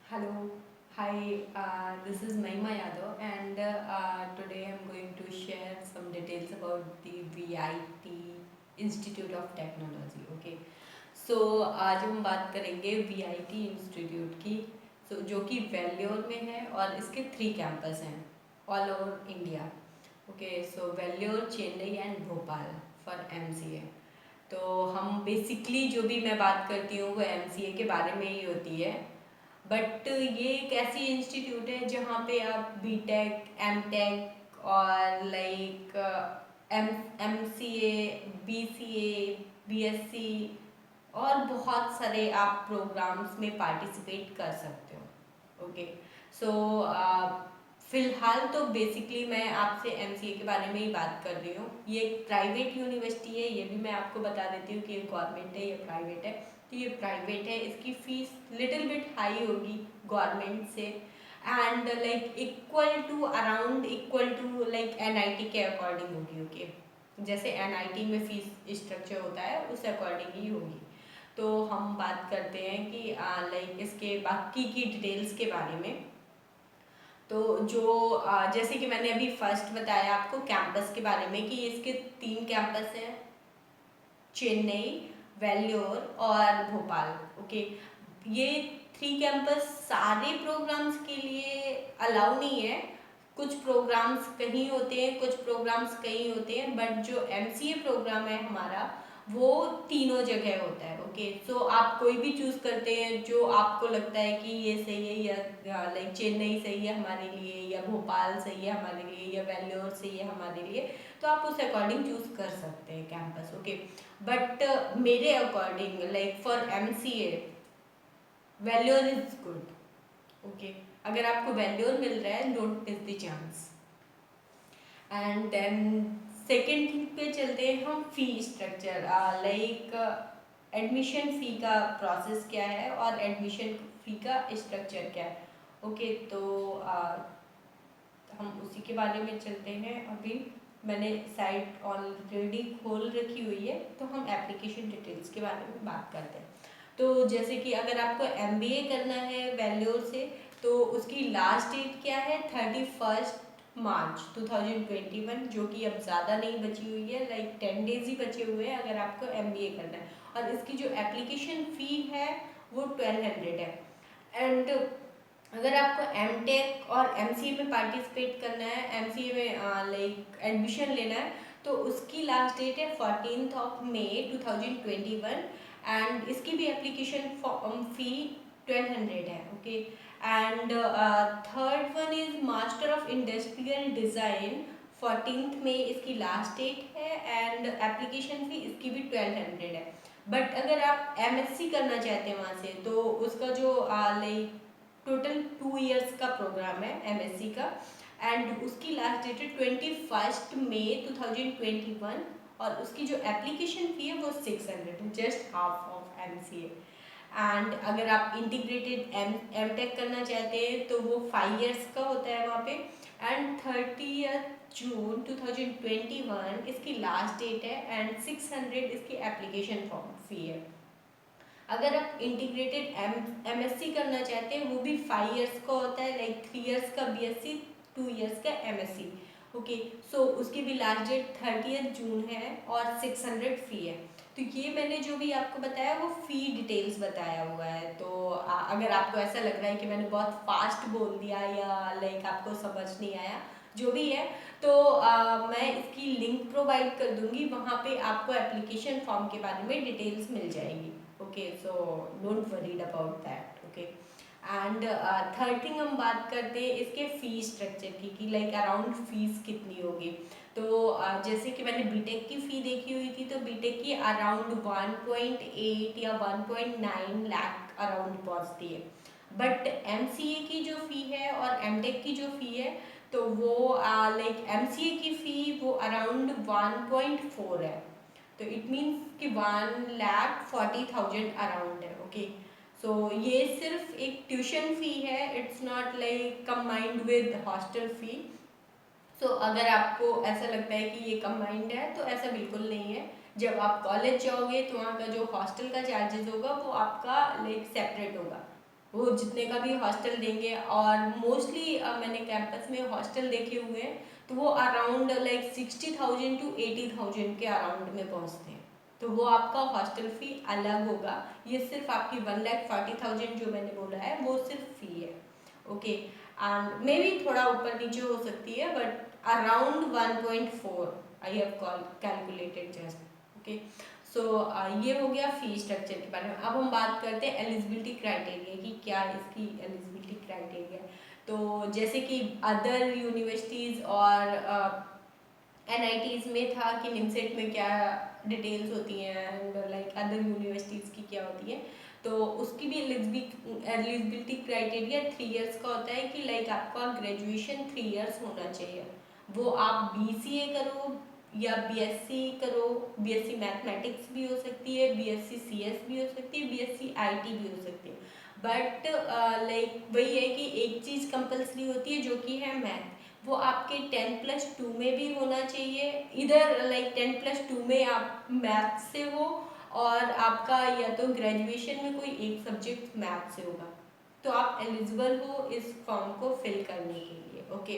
Hello, hi, this is Mahima Yadav, and today I'm going to share some details about the VIT Institute of Technology. Okay, so आज हम बात करेंगे VIT institute की, जो कि valour में है और इसके 3 कैंपस हैं all over India. Okay, so valour, Chennai and Bhopal for MCA. तो हम बेसिकली जो भी मैं बात करती हूँ वो MCA के बारे में ही होती है. बट ये एक ऐसी इंस्टीट्यूट है जहाँ पे आप बीटेक, एमटेक और like M MCA, BCA, BSc और बहुत सारे आप प्रोग्राम्स में पार्टिसिपेट कर सकते हो. ओके, सो फिलहाल तो बेसिकली मैं आपसे MCA के बारे में ही बात कर रही हूँ. ये एक प्राइवेट यूनिवर्सिटी है, ये भी मैं आपको बता देती हूँ कि ये गवर्नमेंट है या प्राइवेट है. तो ये प्राइवेट है, इसकी फीस लिटिल बिट हाई होगी गवर्नमेंट से, and like equal to like NIT के अकॉर्डिंग होगी. ओके, जैसे NIT में फीस स्ट्रक्चर होता है उस अकॉर्डिंग ही होगी. तो हम बात करते हैं कि लाइक इसके बाकी की डिटेल्स के बारे में. तो जो जैसे कि मैंने अभी फर्स्ट बताया आपको कैंपस के बारे में कि इसके 3 कैंपस हैं, चेन्नई, वेल्लोर और भोपाल. ओके, ये 3 कैंपस सारे प्रोग्राम्स के लिए अलाउ नहीं है. कुछ प्रोग्राम्स कहीं होते हैं, कुछ प्रोग्राम्स कहीं होते हैं, बट जो MCA प्रोग्राम है हमारा वो तीनों जगह होता है. ओके, सो आप कोई भी चूज़ करते हैं जो आपको लगता है कि ये सही है, या लाइक चेन्नई सही है हमारे लिए, या भोपाल सही है हमारे लिए, या वेल्लोर सही है हमारे लिए, तो आप उस अकॉर्डिंग चूज़ कर सकते हैं कैंपस. ओके, बट मेरे according like for MCA Vellore is good. Okay, अगर आपको वेल्योर मिल रहा है, don't miss the chance. And then second thing पे चलते हैं हम, fee structure. Like admission fee का प्रोसेस क्या है और एडमिशन फ़ी का स्ट्रक्चर क्या है. ओके, तो हम उसी के बारे में चलते हैं. अभी मैंने साइट ऑलरेडी खोल रखी हुई है, तो हम एप्लीकेशन डिटेल्स के बारे में बात करते हैं. तो जैसे कि अगर आपको MBA करना है वेल्योर से, तो उसकी लास्ट डेट क्या है, 31 मार्च 2021, जो कि अब ज़्यादा नहीं बची हुई है, लाइक 10 डेज ही बचे हुए हैं अगर आपको MBA करना है. और इसकी जो एप्लीकेशन फ़ी है वो 1200 है. एंड अगर आपको MTech और MCA में पार्टिसिपेट करना है, MCA में लाइक एडमिशन लेना है, तो उसकी लास्ट डेट है 14 मई 2021. एंड इसकी भी एप्लीकेशन फ़ी 1200 है. Okay, and third one is master of industrial design, 14 मई इसकी लास्ट डेट है, एंड एप्लीकेशन फ़ी इसकी भी 1200 है. बट अगर आप MSc करना चाहते हैं वहाँ से, तो उसका जो लाइक टोटल 2 ईयर्स का प्रोग्राम है MSc का, एंड उसकी लास्ट डेट है 21 मई 2021. और उसकी जो एप्लीकेशन फ़ी है वो 600, just half of MCA. And अगर आप इंटीग्रेटेड MTech करना चाहते हैं तो वो 5 ईयर्स का होता है वहाँ पे. एंड 30 जून 2021 इसकी लास्ट डेट है, एंड 600 इसकी एप्लीकेशन फॉर्म फ़ी है. अगर आप इंटीग्रेटेड MSc करना चाहते हैं, वो भी 5 ईयर्स का होता है, लाइक 3 ईयर्स का BSc, 2 ईयर्स का MSc. ओके, सो उसकी भी लास्ट डेट 30 जून है और 600 फ़ी है. तो ये मैंने जो भी आपको बताया वो फ़ी डिटेल्स बताया हुआ है. तो अगर आपको ऐसा लग रहा है कि मैंने बहुत फास्ट बोल दिया या लाइक आपको समझ नहीं आया, जो भी है, तो मैं इसकी लिंक प्रोवाइड कर दूंगी, वहाँ पे आपको एप्लीकेशन फॉर्म के बारे में डिटेल्स मिल जाएगी. Okay, so don't worried about that. Okay, and third thing हम बात करते हैं इसके फ़ी स्ट्रक्चर की, कि लाइक अराउंड फीस कितनी होगी. तो जैसे कि मैंने बीटेक की फ़ी देखी हुई थी, तो बीटेक की अराउंड 1.8 या 1.9 लाख अराउंड पहुँचती है. बट MCA की जो फ़ी है और MTech की जो फ़ी है, तो वो लाइक MCA की फ़ी वो अराउंड 1.4 है. तो इट मीन्स कि 1,40,000 अराउंड है. ओके, सो ये सिर्फ एक ट्यूशन फ़ी है, it's not like combined with hostel fee. So अगर आपको ऐसा लगता है कि ये कंबाइंड है, तो ऐसा बिल्कुल नहीं है. जब आप कॉलेज जाओगे तो वहाँ का जो हॉस्टल का चार्जेस होगा वो आपका लाइक सेपरेट होगा. वो जितने का भी हॉस्टल देंगे। और मोस्टली मैंने कैंपस में हॉस्टल देखे हुए हैं तो वो अराउंड लाइक 60,000 to 80,000 के अराउंड में पहुंचते हैं। तो वो आपका हॉस्टल फ़ी अलग होगा। ये सिर्फ आपकी 1,40,000 जो मैंने बोला है वो सिर्फ फ़ी है। ओके, एंड मे बी थोड़ा ऊपर नीचे हो सकती है but around 1.4 I have calculated just. Okay, so ये हो गया फ़ी स्ट्रक्चर के बारे में। अब हम बात करते हैं एलिजिबिलिटी क्राइटेरिया की, क्या इसकी एलिजिबिलिटी क्राइटेरिया है। तो जैसे कि अदर यूनिवर्सिटीज़ और NITs में था कि निमसेट में क्या डिटेल्स होती हैं एंड लाइक अदर यूनिवर्सिटीज़ की क्या होती है, तो उसकी भी एलिजिबिलिटी क्राइटेरिया 3 इयर्स का होता है कि लाइक आपका ग्रेजुएशन 3 इयर्स होना चाहिए। वो आप BCA करो या BSc करो, BSc मैथमेटिक्स भी हो सकती है, BSc CS भी हो सकती है, BSc IT भी हो सकती है। बट लाइक वही है कि एक चीज़ कंपल्सरी होती है जो कि है मैथ। वो आपके 10+2 में भी होना चाहिए, इधर लाइक 10+2 में आप मैथ से हो और आपका या तो ग्रेजुएशन में कोई एक सब्जेक्ट मैथ से होगा, तो आप एलिजिबल हो इस फॉर्म को फिल करने के लिए। ओके,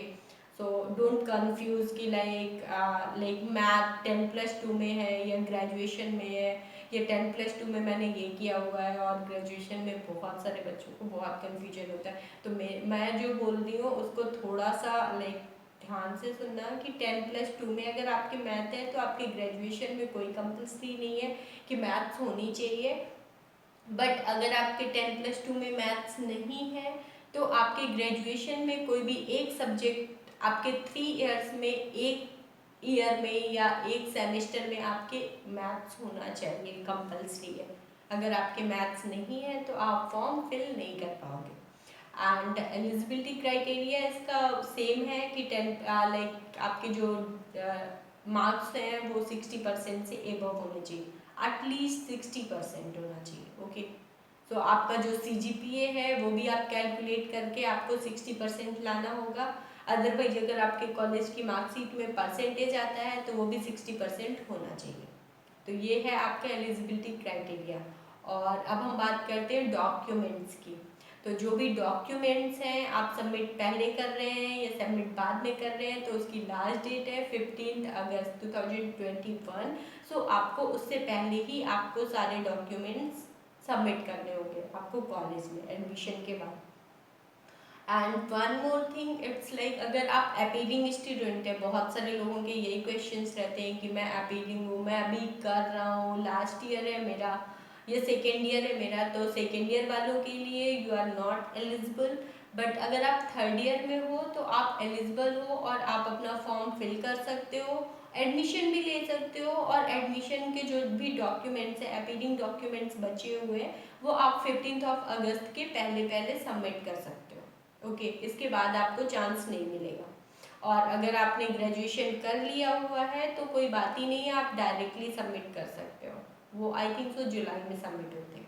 सो डोंट कंफ्यूज कि लाइक मैथ 10+2 में है या ग्रेजुएशन में है, या 10+2 में मैंने ये किया हुआ है और ग्रेजुएशन में बहुत सारे बच्चों को बहुत कन्फ्यूजन होता है। तो मैं जो बोल रही हूँ उसको थोड़ा सा लाइक ध्यान से सुनना कि 10+2 में अगर आपके मैथ है तो आपके ग्रेजुएशन में कोई कंपल्सरी नहीं है कि मैथ्स होनी चाहिए। बट अगर आपके 10+2 में मैथ्स नहीं है तो आपके ग्रेजुएशन में कोई भी एक सब्जेक्ट आपके 3 इयर्स में एक ईयर में या एक सेमेस्टर में आपके मैथ्स होना चाहिए, कंपल्सरी है। अगर आपके मैथ्स नहीं है तो आप फॉर्म फिल नहीं कर पाओगे। एंड एलिजिबिलिटी क्राइटेरिया इसका सेम है कि 10 लाइक आपके जो मार्क्स हैं वो 60% से एबव होने चाहिए, एटलीस्ट 60% होना चाहिए। ओके, तो आपका जो CGPA है वो भी आप कैलकुलेट करके आपको 60% लाना होगा। अदरवाइज अगर आपके कॉलेज की मार्कशीट में परसेंटेज आता है तो वो भी 60% होना चाहिए। तो ये है आपका एलिजिबिलिटी क्राइटेरिया। और अब हम बात करते हैं डॉक्यूमेंट्स की। तो जो भी डॉक्यूमेंट्स हैं आप सबमिट पहले कर रहे हैं या सबमिट बाद में कर रहे हैं तो उसकी लास्ट डेट है 15 अगस्त 2021। सो आपको उससे पहले ही आपको सारे डॉक्यूमेंट्स सबमिट करने होंगे आपको कॉलेज में एडमिशन के बाद। And one more thing, it's like अगर आप अपीलिंग स्टूडेंट है, बहुत सारे लोगों के यही क्वेश्चंस रहते हैं कि मैं अपीलिंग हूँ, मैं अभी कर रहा हूँ, लास्ट ईयर है मेरा या सेकेंड ईयर है मेरा, तो सेकेंड ईयर वालों के लिए you are not eligible. But अगर आप थर्ड ईयर में हो तो आप एलिजिबल हो और आप अपना फॉर्म फिल कर सकते हो, एडमिशन भी ले सकते हो। और एडमिशन के जो भी डॉक्यूमेंट्स है, अपीलिंग डॉक्यूमेंट्स बचे हुए हैं, वो आप 15 अगस्त के पहले पहले सबमिट कर सकते हो। ओके, इसके बाद आपको चांस नहीं मिलेगा। और अगर आपने ग्रेजुएशन कर लिया हुआ है तो कोई बात ही नहीं है, आप डायरेक्टली सबमिट कर सकते हो। वो आई थिंक सो जुलाई में सबमिट होते हैं।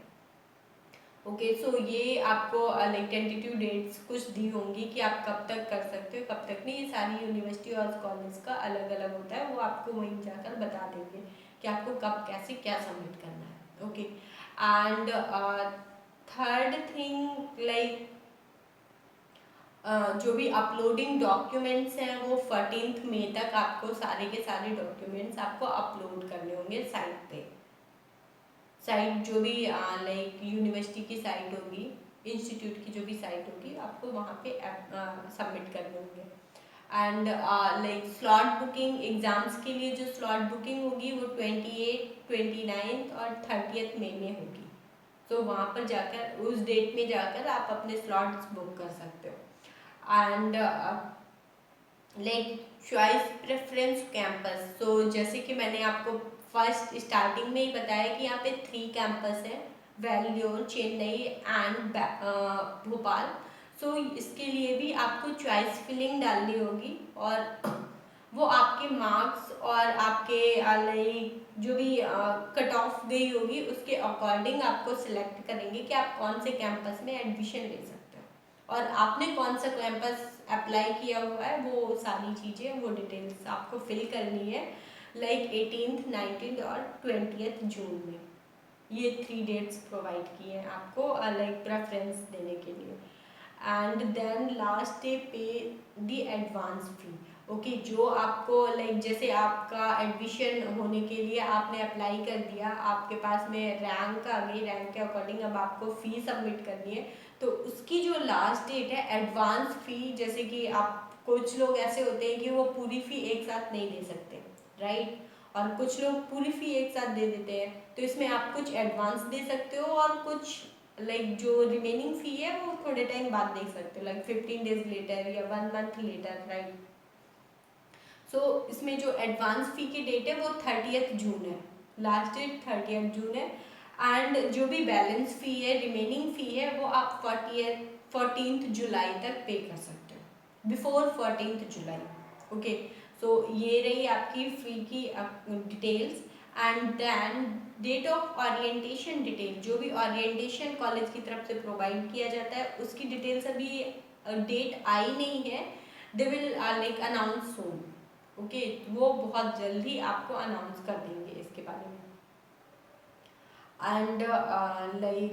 ओके, सो ये आपको लाइक टेंटेटिव डेट्स कुछ दी होंगी कि आप कब तक कर सकते हो कब तक नहीं। ये सारी यूनिवर्सिटी और कॉलेज का अलग अलग होता है, वो आपको वहीं जाकर बता देंगे कि आपको कब कैसे क्या सबमिट करना है। Okay, and third thing like जो भी अपलोडिंग डॉक्यूमेंट्स हैं वो 14 मई तक आपको सारे के सारे डॉक्यूमेंट्स आपको अपलोड करने होंगे साइट पे। साइट जो भी लाइक यूनिवर्सिटी की साइट होगी, इंस्टीट्यूट की जो भी साइट होगी, आपको वहाँ पे सबमिट करने होंगे। And like slot booking, exams के लिए जो स्लॉट बुकिंग होगी वो 28, 29 और 30 मई में होगी। तो वहाँ पर जाकर उस डेट में जाकर आप अपने स्लॉट्स बुक कर सकते हो। And like choice preference campus, so जैसे कि मैंने आपको फर्स्ट स्टार्टिंग में ही बताया कि यहाँ पे 3 कैंपस हैं, वेल्योर, चेन्नई एंड भोपाल। सो इसके लिए भी आपको चॉइस फिलिंग डालनी होगी और वो आपके मार्क्स और आपके लाइक जो भी कट ऑफ गई होगी उसके अकॉर्डिंग आपको सिलेक्ट करेंगे कि आप कौन से कैंपस में एडमिशन ले सकते हो और आपने कौन सा कैंपस अप्लाई किया हुआ है। वो सारी चीज़ें, वो डिटेल्स आपको फिल करनी है लाइक 18th, 19th और 20th जून में। ये 3 डेट्स प्रोवाइड किए हैं आपको लाइक प्रेफरेंस देने के लिए। एंड देन लास्ट डे पे द एडवांस फी। ओके, जो आपको लाइक जैसे आपका एडमिशन होने के लिए आपने अप्लाई कर दिया, आपके पास में रैंक आ गई, रैंक के अकॉर्डिंग अब आपको फ़ी सबमिट करनी है, तो उसकी जो लास्ट डेट है एडवांस फ़ी, जैसे कि आप कुछ लोग ऐसे होते हैं कि वो पूरी फ़ी एक साथ नहीं दे सकते, राइट, और कुछ लोग पूरी फ़ी एक साथ दे देते हैं, तो इसमें आप कुछ एडवांस दे सकते हो और कुछ लाइक जो रिमेनिंग फ़ी है वो थोड़े टाइम बाद दे सकते हो, लाइक 15 डेज लेटर या 1 मंथ लेटर, राइट। सो इसमें जो एडवांस फ़ी की डेट है वो 30 जून है, लास्ट डेट 30 जून है। एंड जो भी बैलेंस फ़ी है, रिमेनिंग फ़ी है, वो आप 14 जुलाई तक पे कर सकते हो, बिफोर 14 जुलाई। ओके, सो ये रही आपकी फ़ी की details. And then date of orientation detail, जो भी ओरिएंटेशन कॉलेज की तरफ से प्रोवाइड किया जाता है उसकी डिटेल्स अभी डेट आई नहीं है, they will like announce soon. Okay, वो बहुत जल्दी आपको अनाउंस कर देंगे इसके बारे में। एंड लाइक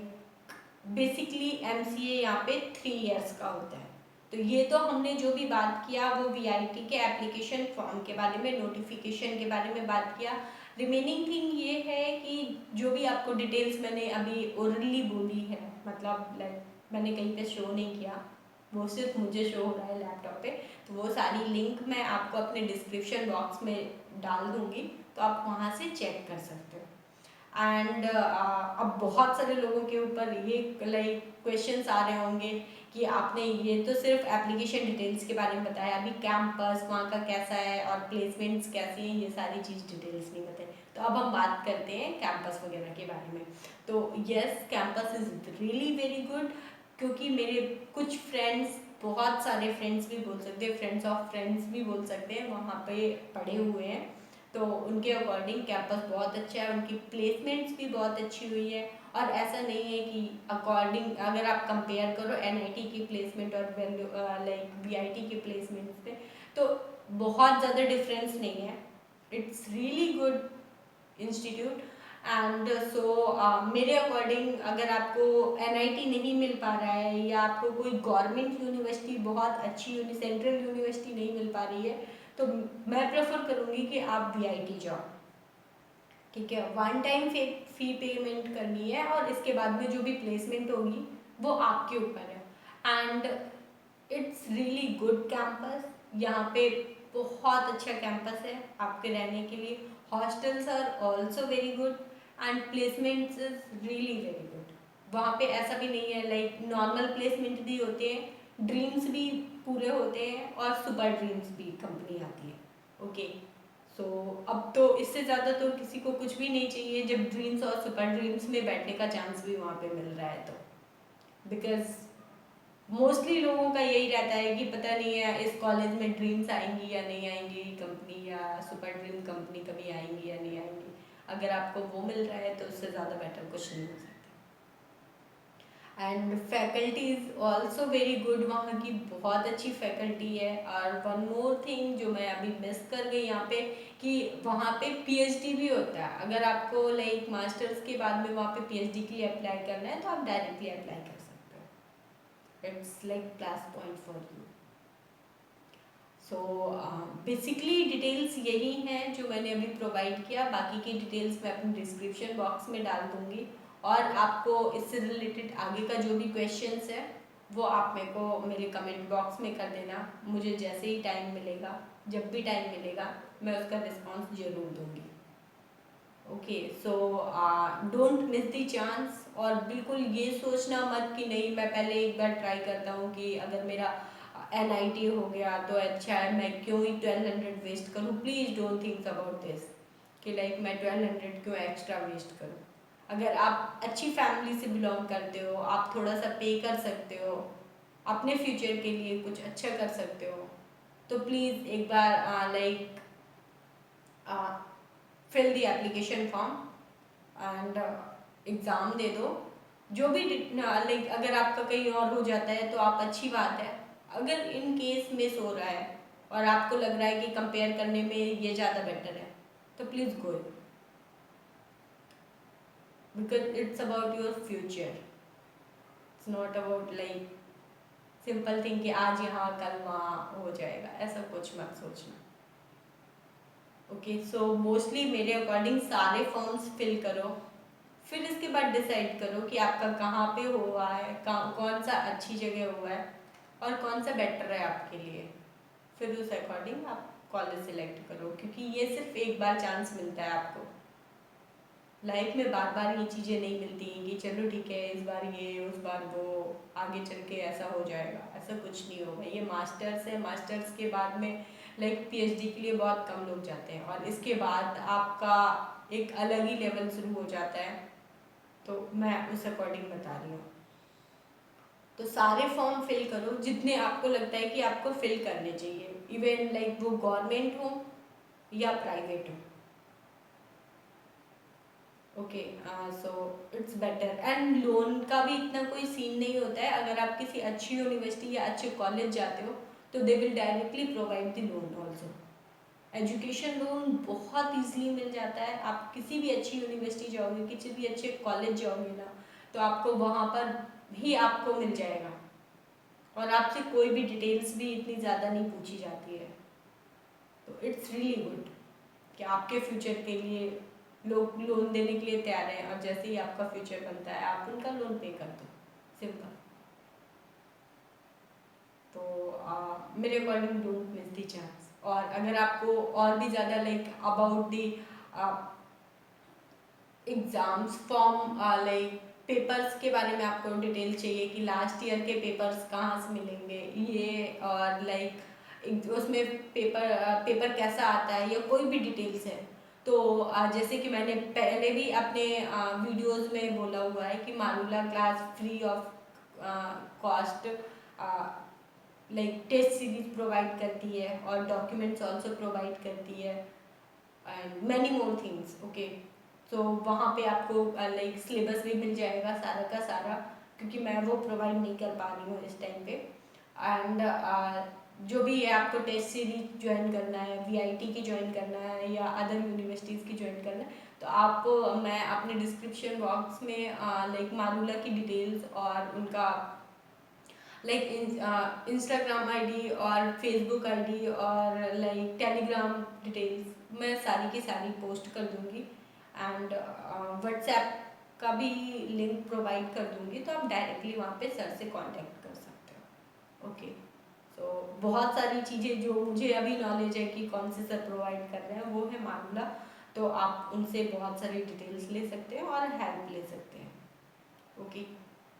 बेसिकली MCA यहाँ पे 3 इयर्स का होता है। तो ये तो हमने जो भी बात किया वो VIT के एप्लीकेशन फॉर्म के बारे में, नोटिफिकेशन के बारे में बात किया। रिमेनिंग थिंग ये है कि जो भी आपको डिटेल्स मैंने अभी ओरली बोली है, मतलब लाइक मैंने कहीं पे शो नहीं किया, वो सिर्फ मुझे शो हो रहा है लैपटॉप पे, तो वो सारी लिंक मैं आपको अपने डिस्क्रिप्शन बॉक्स में डाल दूँगी, तो आप वहाँ से चेक कर सकते हो। एंड अब बहुत सारे लोगों के ऊपर ये लाइक क्वेश्चंस आ रहे होंगे कि आपने ये तो सिर्फ एप्लीकेशन डिटेल्स के बारे में बताया, अभी कैंपस वहाँ का कैसा है और प्लेसमेंट्स कैसी हैं, ये सारी चीज़ डिटेल्स नहीं बताई। तो अब हम बात करते हैं कैंपस वगैरह के बारे में। तो yes, campus is really very good, क्योंकि मेरे कुछ फ्रेंड्स, बहुत सारे फ्रेंड्स भी बोल सकते हैं, फ्रेंड्स ऑफ फ्रेंड्स भी बोल सकते हैं, वहाँ पे पढ़े हुए हैं, तो उनके अकॉर्डिंग कैंपस बहुत अच्छा है, उनकी प्लेसमेंट्स भी बहुत अच्छी हुई है। और ऐसा नहीं है कि अकॉर्डिंग अगर आप कंपेयर करो NIT की प्लेसमेंट और लाइक VIT की प्लेसमेंट्स पे, तो बहुत ज़्यादा डिफरेंस नहीं है। It's really good institute. And so मेरे अकॉर्डिंग अगर आपको NIT नहीं मिल पा रहा है या आपको कोई गवर्नमेंट यूनिवर्सिटी बहुत अच्छी सेंट्रल यूनिवर्सिटी नहीं मिल पा रही है, तो मैं प्रेफर करूँगी कि आप VIT जाओ, ठीक है। 1 टाइम फी पेमेंट करनी है और इसके बाद में जो भी प्लेसमेंट होगी वो आपके ऊपर है। And it's really good campus, यहाँ पे बहुत अच्छा कैंपस है आपके रहने के लिए। Hostels are also very good and placements is really very good. वहाँ पे ऐसा भी नहीं है, लाइक नॉर्मल प्लेसमेंट भी होते हैं, ड्रीम्स भी पूरे होते हैं और सुपर ड्रीम्स भी कंपनी आती है। ओके, सो अब तो इससे ज़्यादा तो किसी को कुछ भी नहीं चाहिए जब ड्रीम्स और सुपर ड्रीम्स में बैठने का चांस भी वहाँ पे मिल रहा है, तो बिकॉज मोस्टली लोगों का यही रहता है कि पता नहीं है इस कॉलेज में ड्रीम्स आएंगी या नहीं आएंगी, कंपनी या सुपर ड्रीम कंपनी कभी आएंगी या नहीं आएंगी। अगर आपको वो मिल रहा है तो उससे ज़्यादा बेटर कुछ नहीं हो सकता। And faculty is also very good, वहाँ की बहुत अच्छी फैकल्टी है। और वन मोर थिंग जो मैं अभी मिस कर गई यहाँ पे, कि वहाँ पे PhD भी होता है। अगर आपको लाइक मास्टर्स के बाद में वहाँ पे PhD के लिए अप्लाई करना है तो आप डायरेक्टली अप्लाई कर सकते हो। It's like plus point for you. So basically details यही हैं जो मैंने अभी प्रोवाइड किया, बाकी की डिटेल्स मैं अपनी डिस्क्रिप्शन बॉक्स में डाल दूँगी। और आपको इससे रिलेटेड आगे का जो भी क्वेश्चंस है वो आप मेरे को मेरे कमेंट बॉक्स में कर देना, मुझे जैसे ही टाइम मिलेगा, जब भी टाइम मिलेगा मैं उसका रिस्पॉन्स ज़रूर दूँगी। Okay, so don't miss the chance. और बिल्कुल ये सोचना मत कि नहीं मैं पहले एक बार ट्राई करता हूँ, कि अगर मेरा NIT हो गया तो अच्छा है, मैं क्यों ही 1200 वेस्ट करूँ। Please don't think about this कि लाइक मैं 1200 क्यों एक्स्ट्रा वेस्ट करूँ। अगर आप अच्छी फैमिली से बिलोंग करते हो, आप थोड़ा सा पे कर सकते हो, अपने फ्यूचर के लिए कुछ अच्छा कर सकते हो, तो प्लीज़ एक बार like fill the application form and exam दे दो। जो भी लाइक अगर आपका कहीं और हो जाता है तो आप अच्छी बात है, अगर इन केस मिस हो रहा है और आपको लग रहा है कि कंपेयर करने में ये ज़्यादा बेटर है, तो please go. because it's about your future. It's not about like simple thing कि आज यहाँ कल वहाँ हो जाएगा, ऐसा कुछ मत सोचना। ओके, सो मोस्टली मेरे अकॉर्डिंग सारे फॉर्म्स फिल करो, फिर इसके बाद डिसाइड करो कि आपका कहाँ पे हुआ है, कौन सा अच्छी जगह हुआ है और कौन सा बेटर है आपके लिए। फिर उस अकॉर्डिंग आप कॉलेज सिलेक्ट करो, क्योंकि ये सिर्फ एक बार चांस मिलता है आपको। लाइफ में बार बार ये चीज़ें नहीं मिलती हैं कि चलो ठीक है इस बार ये उस बार वो, आगे चल के ऐसा हो जाएगा, ऐसा कुछ नहीं होगा। ये मास्टर्स है, मास्टर्स के बाद में लाइक पीएचडी के लिए बहुत कम लोग जाते हैं और इसके बाद आपका एक अलग ही लेवल शुरू हो जाता है। तो मैं उस अकॉर्डिंग बता रही हूँ। तो सारे फॉर्म फिल करो जितने आपको लगता है कि आपको फिल करने चाहिए, इवन लाइक वो गवर्नमेंट हो या प्राइवेट हो। Okay, so it's better. And loan का भी इतना कोई सीन नहीं होता है। अगर आप किसी अच्छी यूनिवर्सिटी या अच्छे कॉलेज जाते हो तो they will directly provide the loan also. Education loan बहुत ईजिली मिल जाता है। आप किसी भी अच्छी यूनिवर्सिटी जाओगे, किसी भी अच्छे कॉलेज जाओगे ना, तो आपको वहाँ पर ही आपको मिल जाएगा और आपसे कोई भी डिटेल्स भी इतनी ज़्यादा नहीं पूछी जाती है। तो इट्स रियली गुड कि आपके फ्यूचर के लिए लोग लोन देने के लिए तैयार हैं और जैसे ही आपका फ्यूचर बनता है आप उनका लोन पे कर दो, सिंपल। तो मेरे according don't miss the chance. और अगर आपको और भी ज़्यादा like about the exams form like papers के बारे में आपको डिटेल चाहिए कि लास्ट ईयर के पेपर्स कहाँ से मिलेंगे ये, और लाइक उसमें पेपर कैसा आता है या कोई भी डिटेल्स है, तो जैसे कि मैंने पहले भी अपने वीडियोस में बोला हुआ है कि मारूला class free of cost like test series provide करती है और डॉक्यूमेंट्स ऑल्सो प्रोवाइड करती है and many more things. Okay, तो वहाँ पे आपको लाइक सिलेबस भी मिल जाएगा सारा का सारा, क्योंकि मैं वो प्रोवाइड नहीं कर पा रही हूँ इस टाइम पे। एंड जो भी है आपको टेस्ट सीरीज ज्वाइन करना है, वीआईटी की ज्वाइन करना है या अदर यूनिवर्सिटीज़ की ज्वाइन करना है, तो आप मैं अपने डिस्क्रिप्शन बॉक्स में लाइक मारूला की डिटेल्स और उनका लाइक इंस्टाग्राम आईडी और फेसबुक आईडी और लाइक टेलीग्राम डिटेल्स मैं सारी की सारी पोस्ट कर दूँगी एंड व्हाट्सएप का भी लिंक प्रोवाइड कर दूँगी, तो आप डायरेक्टली वहाँ पे सर से कांटेक्ट कर सकते हो। ओके, सो बहुत सारी चीज़ें जो मुझे अभी नॉलेज है कि कौन से सर प्रोवाइड कर रहे हैं वो है मारूला, तो आप उनसे बहुत सारी डिटेल्स ले सकते हैं और हेल्प ले सकते हैं। ओके,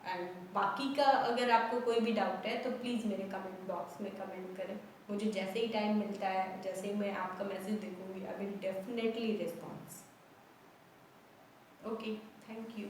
एंड बाकी का अगर आपको कोई भी डाउट है तो प्लीज़ मेरे कमेंट बॉक्स में कमेंट करें। मुझे जैसे ही टाइम मिलता है, जैसे ही मैं आपका मैसेज देखूंगी, I will definitely response. Okay, thank you.